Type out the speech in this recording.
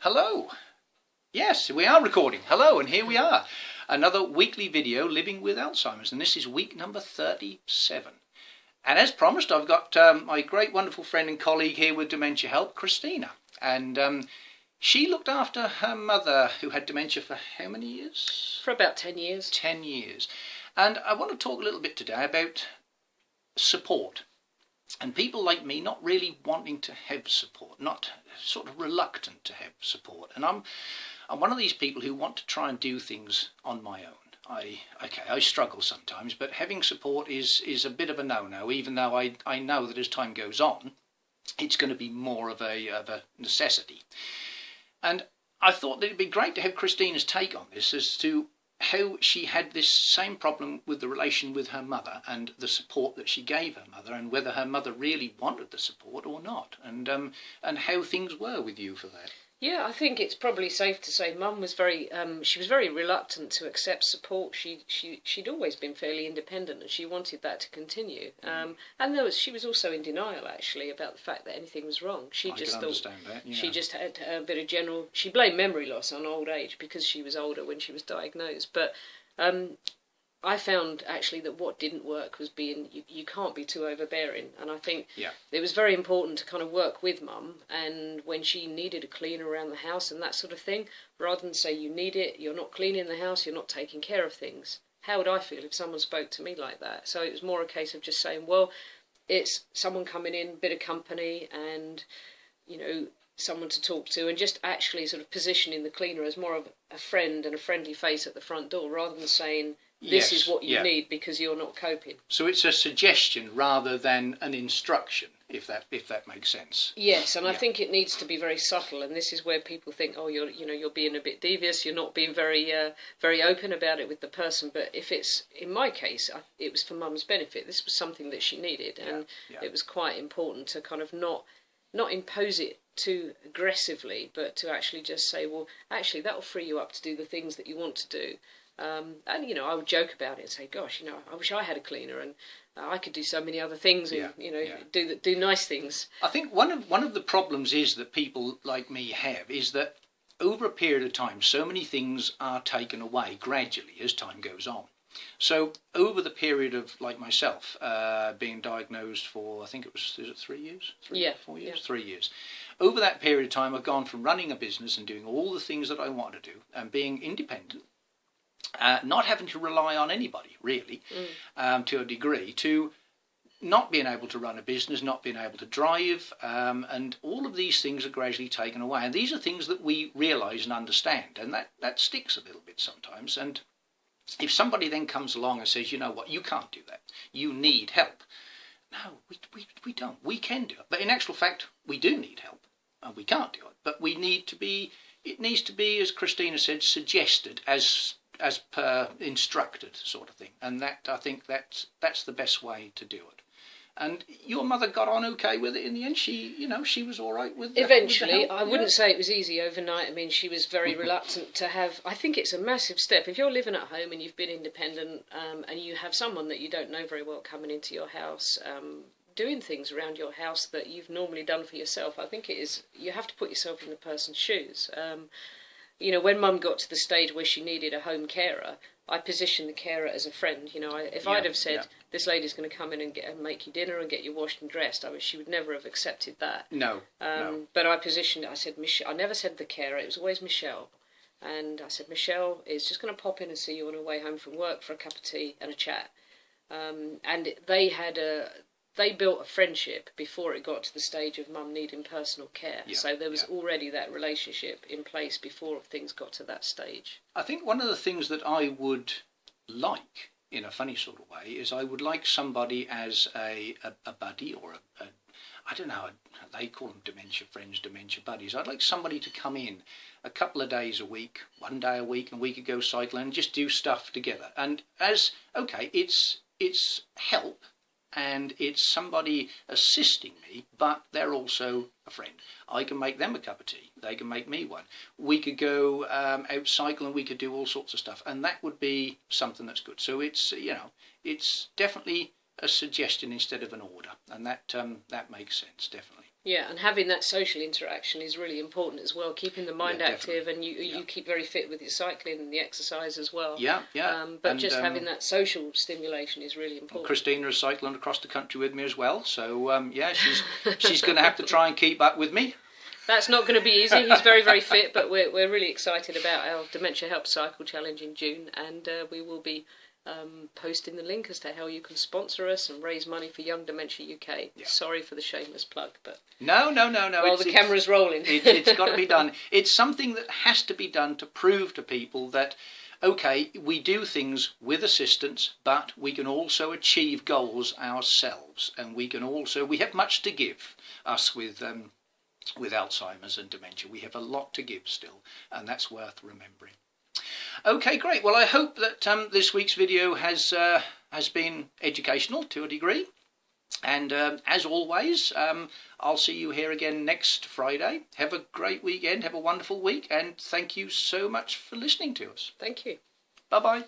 Hello. Yes, we are recording. Hello, and here we are. Another weekly video, Living with Alzheimer's, and this is week number 37. And as promised, I've got my great, wonderful friend and colleague here with Dementia Help, Christina. And she looked after her mother, who had dementia for how many years? For about 10 years. 10 years. And I want to talk a little bit today about support. And people like me not really wanting to have support, not sort of reluctant to have support. And I'm one of these people who want to try and do things on my own. I struggle sometimes, but having support is a bit of a no-no, even though I know that as time goes on, it's going to be more of a necessity. And I thought that it'd be great to have Christina's take on this as to how she had this same problem with the relation with her mother and the support that she gave her mother, and whether her mother really wanted the support or not, and how things were with you for that. Yeah, I think it's probably safe to say Mum was very reluctant to accept support. She'd always been fairly independent, and she wanted that to continue. And she was also in denial actually about the fact that anything was wrong. She just thought that, yeah. She just had a bit of general. She blamed memory loss on old age because she was older when she was diagnosed. But I found actually that what didn't work was you can't be too overbearing, and I think it was very important to kind of work with Mum, and when she needed a cleaner around the house and that sort of thing, rather than say you need it, you're not cleaning the house, you're not taking care of things. How would I feel if someone spoke to me like that? So it was more a case of just saying, well, it's someone coming in, bit of company, and someone to talk to, and just actually sort of positioning the cleaner as more of a friend and a friendly face at the front door, rather than saying, this is what you need because you're not coping. So it's a suggestion rather than an instruction, if that makes sense. Yes, and I think it needs to be very subtle, and this is where people think, oh, you're being a bit devious, you're not being very open about it with the person. But if it's, in my case, it was for Mum's benefit. This was something that she needed, and it was quite important to kind of not impose it too aggressively, but to actually just say, well, actually, that will free you up to do the things that you want to do. And I would joke about it and say, gosh, I wish I had a cleaner, and I could do so many other things, and do nice things. I think one of the problems is that people like me have is that over a period of time, so many things are taken away gradually as time goes on. So over the period of, like myself, being diagnosed for, I think it was, is it 3 years? 4 years? Yeah. 3 years. Over that period of time, I've gone from running a business and doing all the things that I wanted to do and being independent, not having to rely on anybody, really, to a degree, to not being able to run a business, not being able to drive, and all of these things are gradually taken away. And these are things that we realise and understand, and that sticks a little bit sometimes. And if somebody then comes along and says, you know what, you can't do that, you need help. No, we don't. We can do it. But in actual fact, we do need help, and we can't do it. But it needs to be, as Christina said, suggested as per instructed sort of thing, and that I think that's the best way to do it. And your mother got on okay with it in the end. She was all right with eventually. With I wouldn't say it was easy overnight. I mean, she was very reluctant to have. I think it's a massive step if you're living at home and you've been independent, and you have someone that you don't know very well coming into your house, doing things around your house that you've normally done for yourself. I think it is. You have to put yourself in the person's shoes. When Mum got to the stage where she needed a home carer, I positioned the carer as a friend. If I'd have said, this lady's going to come in and make you dinner and get you washed and dressed, she would never have accepted that. No. But I positioned it, I said, I never said the carer, it was always Michelle. And I said, Michelle is just going to pop in and see you on her way home from work for a cup of tea and a chat. And they built a friendship before it got to the stage of Mum needing personal care. So there was already that relationship in place before things got to that stage. I think one of the things that I would like, in a funny sort of way, is I would like somebody as a buddy, or I don't know, they call them dementia friends, dementia buddies. I'd like somebody to come in a couple of days a week, 1 day a week, and we could go cycling and just do stuff together. And it's help, and it's somebody assisting me, but they're also a friend. I can make them a cup of tea. They can make me one. We could go out cycling. We could do all sorts of stuff, and that would be something that's good. So it's definitely a suggestion instead of an order, and that makes sense, definitely. Yeah, and having that social interaction is really important as well, keeping the mind active, and you keep very fit with your cycling and the exercise as well. Yeah. But just having that social stimulation is really important. Christina is cycling across the country with me as well, so she's going to have to try and keep up with me. That's not going to be easy. He's very, very fit, but we're really excited about our Dementia Help Cycle Challenge in June, and we will be posting the link as to how you can sponsor us and raise money for Young Dementia UK. Yeah. Sorry for the shameless plug, but no. Well, the camera's rolling. It's got to be done. It's something that has to be done to prove to people that, okay, we do things with assistance, but we can also achieve goals ourselves, and we have much to give. Us with Alzheimer's and dementia, we have a lot to give still, and that's worth remembering. Okay, great. Well, I hope that this week's video has been educational to a degree. And as always, I'll see you here again next Friday. Have a great weekend. Have a wonderful week. And thank you so much for listening to us. Thank you. Bye-bye.